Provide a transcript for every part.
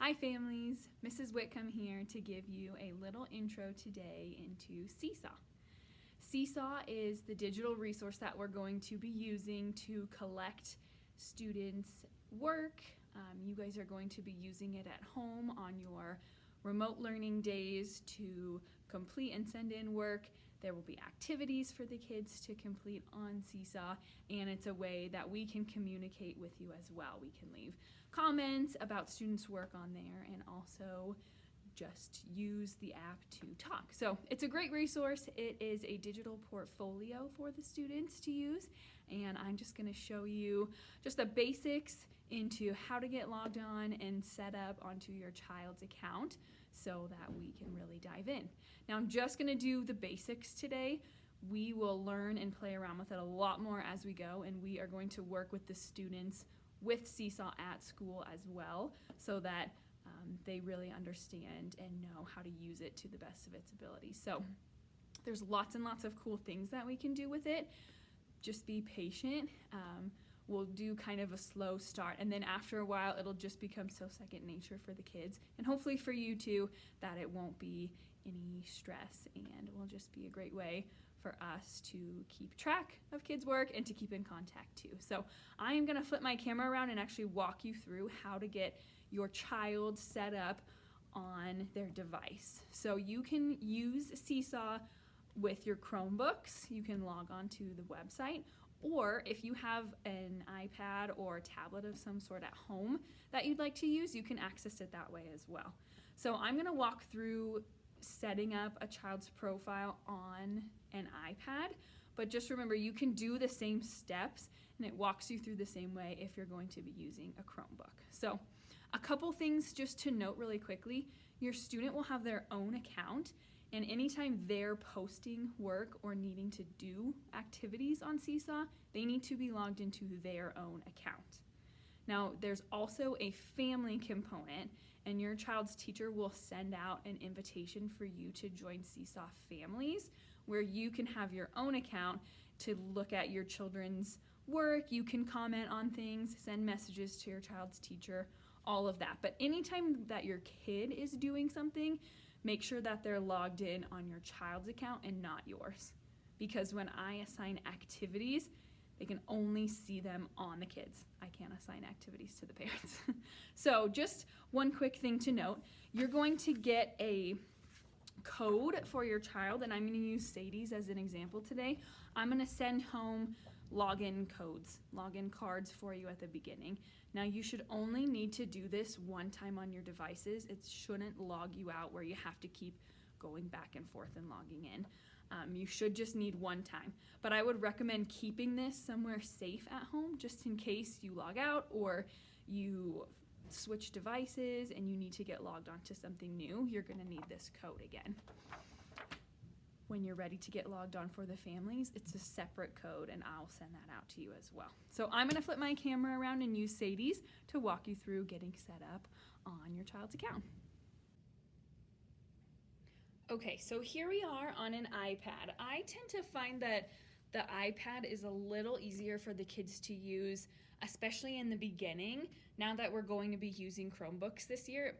Hi families, Mrs. Whitcomb here to give you a little intro today into Seesaw. Seesaw is the digital resource that we're going to be using to collect students' work. You guys are going to be using it at home on your remote learning days to complete and send in work. There will be activities for the kids to complete on Seesaw, and it's a way that we can communicate with you as well. We can leave comments about students' work on there and also just use the app to talk. So it's a great resource. It is a digital portfolio for the students to use, and I'm just going to show you just the basics into how to get logged on and set up onto your child's account so that we can really dive in. Now I'm just going to do the basics today. We will learn and play around with it a lot more as we go, and we are going to work with the students with Seesaw at school as well so that they really understand and know how to use it to the best of its ability. So there's lots and lots of cool things that we can do with it. Just be patient. We'll do kind of a slow start, and then after a while it'll just become so second nature for the kids, and hopefully for you too, that it won't be any stress, and it will just be a great way for us to keep track of kids' work and to keep in contact too. So I am going to flip my camera around and actually walk you through how to get your child set up on their device. So you can use Seesaw with your Chromebooks. You can log on to the website, or if you have an iPad or a tablet of some sort at home that you'd like to use, you can access it that way as well. So I'm going to walk through setting up a child's profile on an iPad, but just remember you can do the same steps and it walks you through the same way if you're going to be using a Chromebook. So a couple things just to note really quickly: your student will have their own account, and anytime they're posting work or needing to do activities on Seesaw, they need to be logged into their own account. Now, there's also a family component, and your child's teacher will send out an invitation for you to join Seesaw Families, where you can have your own account to look at your children's work. You can comment on things, send messages to your child's teacher, all of that. But anytime that your kid is doing something, make sure that they're logged in on your child's account and not yours. Because when I assign activities, they can only see them on the kids. I can't assign activities to the parents. So just one quick thing to note: you're going to get a code for your child, and I'm going to use Sadie's as an example today. I'm going to send home login codes, login cards for you at the beginning. Now you should only need to do this one time on your devices. It shouldn't log you out where you have to keep going back and forth and logging in. You should just need one time, but I would recommend keeping this somewhere safe at home just in case you log out or you switch devices and you need to get logged onto something new. You're going to need this code again. When you're ready to get logged on for the families, it's a separate code, and I'll send that out to you as well. So I'm going to flip my camera around and use Sadie's to walk you through getting set up on your child's account. Okay, so here we are on an iPad. I tend to find that the iPad is a little easier for the kids to use, especially in the beginning. Now that we're going to be using Chromebooks this year,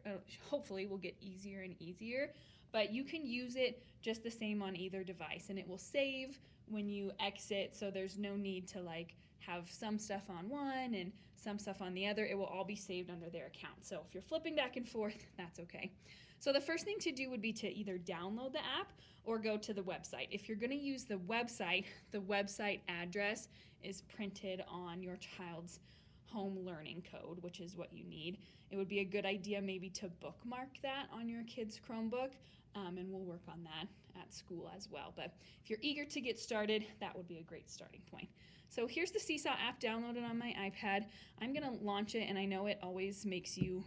hopefully will get easier and easier, but you can use it just the same on either device, and it will save when you exit, so there's no need to like have some stuff on one and some stuff on the other. It will all be saved under their account. So if you're flipping back and forth, that's okay. So the first thing to do would be to either download the app or go to the website. If you're going to use the website address is printed on your child's home learning code, which is what you need. It would be a good idea maybe to bookmark that on your kid's Chromebook, and we'll work on that at school as well. But if you're eager to get started, that would be a great starting point. So here's the Seesaw app downloaded on my iPad. I'm going to launch it, and I know it always makes you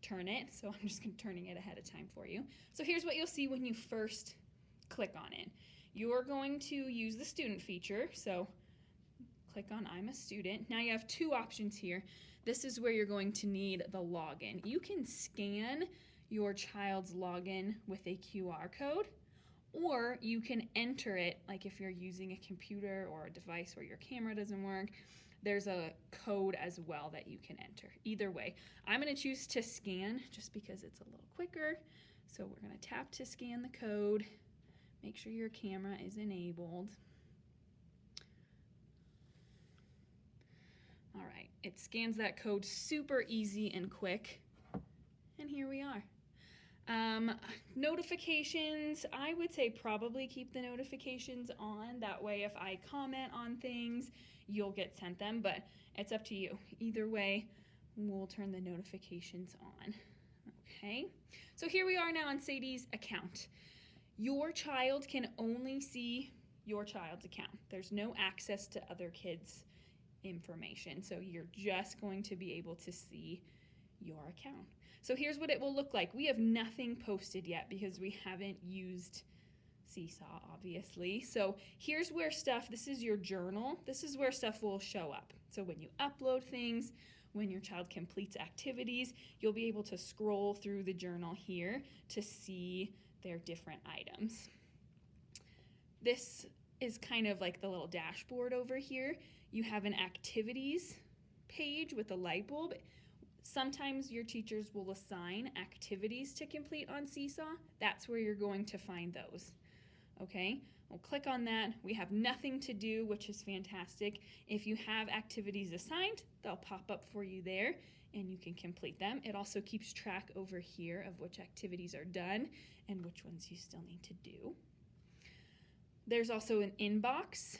turn it, so I'm just turning it ahead of time for you. So here's what you'll see when you first click on it. You're going to use the student feature, so click on I'm a student. Now you have two options here. This is where you're going to need the login. You can scan your child's login with a QR code, or you can enter it, like if you're using a computer or a device where your camera doesn't work, there's a code as well that you can enter. Either way, I'm going to choose to scan just because it's a little quicker. So we're going to tap to scan the code. Make sure your camera is enabled. All right, it scans that code super easy and quick. And here we are. Notifications, I would say probably keep the notifications on. That way if I comment on things, you'll get sent them, but it's up to you. Either way, we'll turn the notifications on. Okay, so here we are now on Sadie's account. Your child can only see your child's account. There's no access to other kids' information, so you're just going to be able to see your account. So here's what it will look like. We have nothing posted yet because we haven't used Seesaw, obviously. So here's where this is your journal. This is where stuff will show up. So when you upload things, when your child completes activities, you'll be able to scroll through the journal here to see their different items. This is kind of like the little dashboard over here. You have an activities page with a light bulb. Sometimes your teachers will assign activities to complete on Seesaw. That's where you're going to find those. Okay, we'll click on that. We have nothing to do, which is fantastic. If you have activities assigned, they'll pop up for you there and you can complete them. It also keeps track over here of which activities are done and which ones you still need to do. There's also an inbox.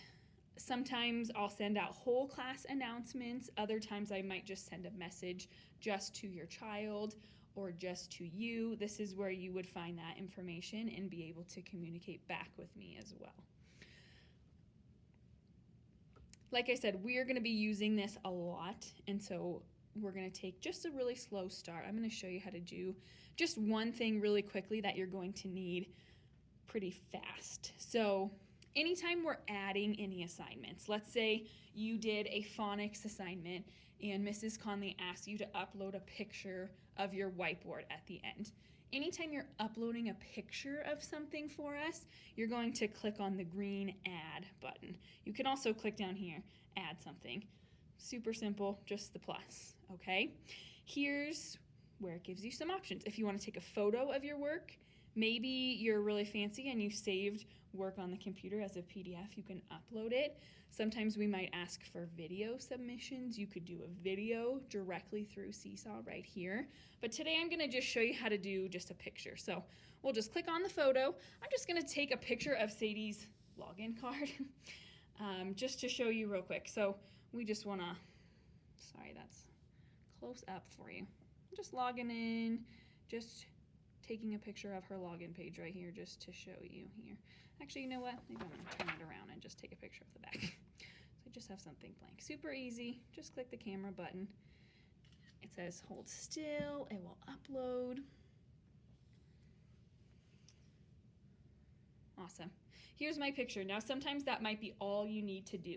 Sometimes I'll send out whole class announcements. Other times I might just send a message just to your child or just to you. This is where you would find that information and be able to communicate back with me as well. Like I said, we are going to be using this a lot, and so we're going to take just a really slow start. I'm going to show you how to do just one thing really quickly that you're going to need pretty fast. So anytime we're adding any assignments, let's say you did a phonics assignment and Mrs. Conley asked you to upload a picture of your whiteboard at the end. Anytime you're uploading a picture of something for us, you're going to click on the green add button. You can also click down here, add something. Super simple, just the plus, okay? Here's where it gives you some options. If you want to take a photo of your work, maybe you're really fancy and you saved work on the computer as a PDF, you can upload it. Sometimes we might ask for video submissions. You could do a video directly through Seesaw right here. But today I'm going to just show you how to do just a picture. So we'll just click on the photo. I'm just going to take a picture of Sadie's login card just to show you real quick. So we just want to, sorry, that's close up for you. I'm just logging in, just taking a picture of her login page right here just to show you here. Actually, you know what? Maybe I'm going to turn it around and just take a picture of the back. So I just have something blank. Super easy. Just click the camera button. It says hold still. It will upload. Awesome. Here's my picture. Now, sometimes that might be all you need to do.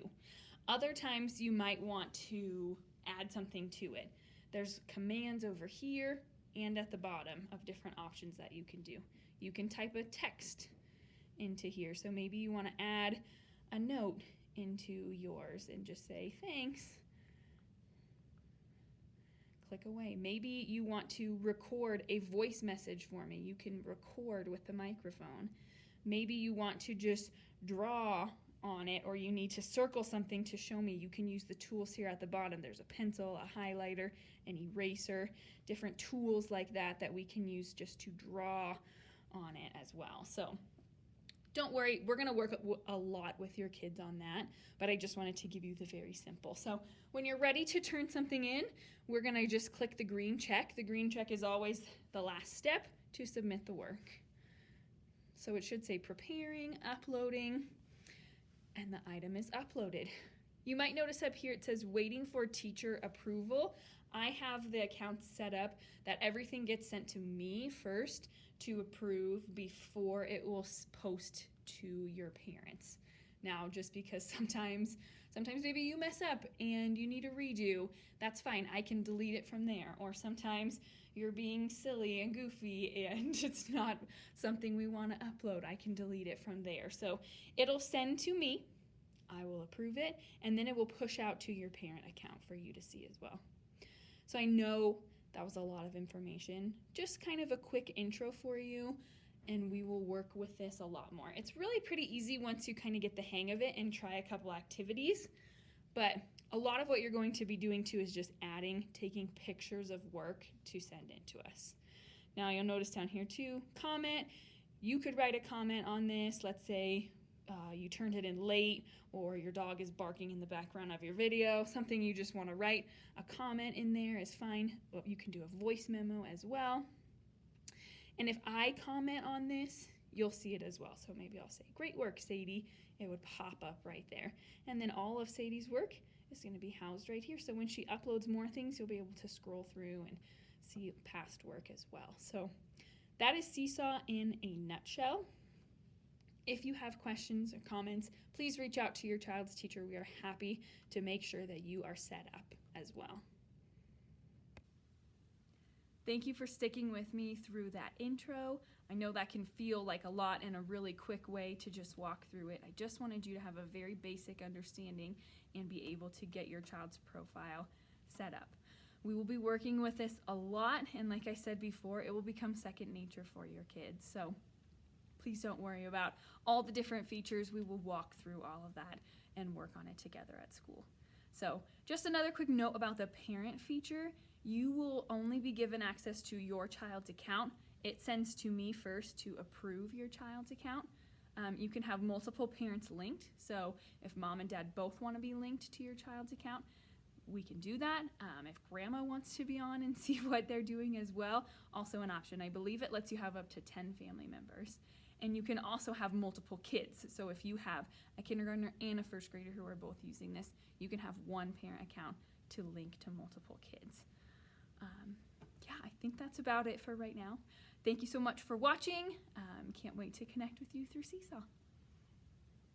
Other times you might want to add something to it. There's commands over here and at the bottom of different options that you can do. You can type a text into here. So maybe you want to add a note into yours and just say thanks. Click away. Maybe you want to record a voice message for me. You can record with the microphone. Maybe you want to just draw on it, or you need to circle something to show me. You can use the tools here at the bottom. There's a pencil, a highlighter, an eraser, different tools like that that we can use just to draw on it as well. So don't worry, we're going to work a lot with your kids on that, but I just wanted to give you the very simple. So when you're ready to turn something in, we're going to just click the green check. The green check is always the last step to submit the work. So it should say preparing, uploading, and the item is uploaded. You might notice up here it says waiting for teacher approval. I have the account set up that everything gets sent to me first to approve before it will post to your parents. Now, just because sometimes maybe you mess up and you need a redo, that's fine. I can delete it from there. Or sometimes you're being silly and goofy and it's not something we want to upload. I can delete it from there. So it'll send to me. I will approve it, and then it will push out to your parent account for you to see as well. So I know that was a lot of information, just kind of a quick intro for you, and we will work with this a lot more. It's really pretty easy once you kind of get the hang of it and try a couple activities, but a lot of what you're going to be doing too is just taking pictures of work to send in to us. Now you'll notice down here too, comment. You could write a comment on this. Let's say you turned it in late, or your dog is barking in the background of your video, something you just want to write. A comment in there is fine. Well, you can do a voice memo as well. And if I comment on this, you'll see it as well. So maybe I'll say, "Great work, Sadie." It would pop up right there. And then all of Sadie's work is going to be housed right here. So when she uploads more things, you'll be able to scroll through and see past work as well. So that is Seesaw in a nutshell. If you have questions or comments, please reach out to your child's teacher. We are happy to make sure that you are set up as well. Thank you for sticking with me through that intro. I know that can feel like a lot in a really quick way to just walk through it. I just wanted you to have a very basic understanding and be able to get your child's profile set up. We will be working with this a lot, and like I said before, it will become second nature for your kids. So please don't worry about all the different features. We will walk through all of that and work on it together at school. So just another quick note about the parent feature. You will only be given access to your child's account. It sends to me first to approve your child's account. You can have multiple parents linked. So if mom and dad both want to be linked to your child's account, we can do that. If grandma wants to be on and see what they're doing as well, also an option. I believe it lets you have up to 10 family members. And you can also have multiple kids. So if you have a kindergartner and a first grader who are both using this, you can have one parent account to link to multiple kids. Yeah, I think that's about it for right now. Thank you so much for watching. Can't wait to connect with you through Seesaw.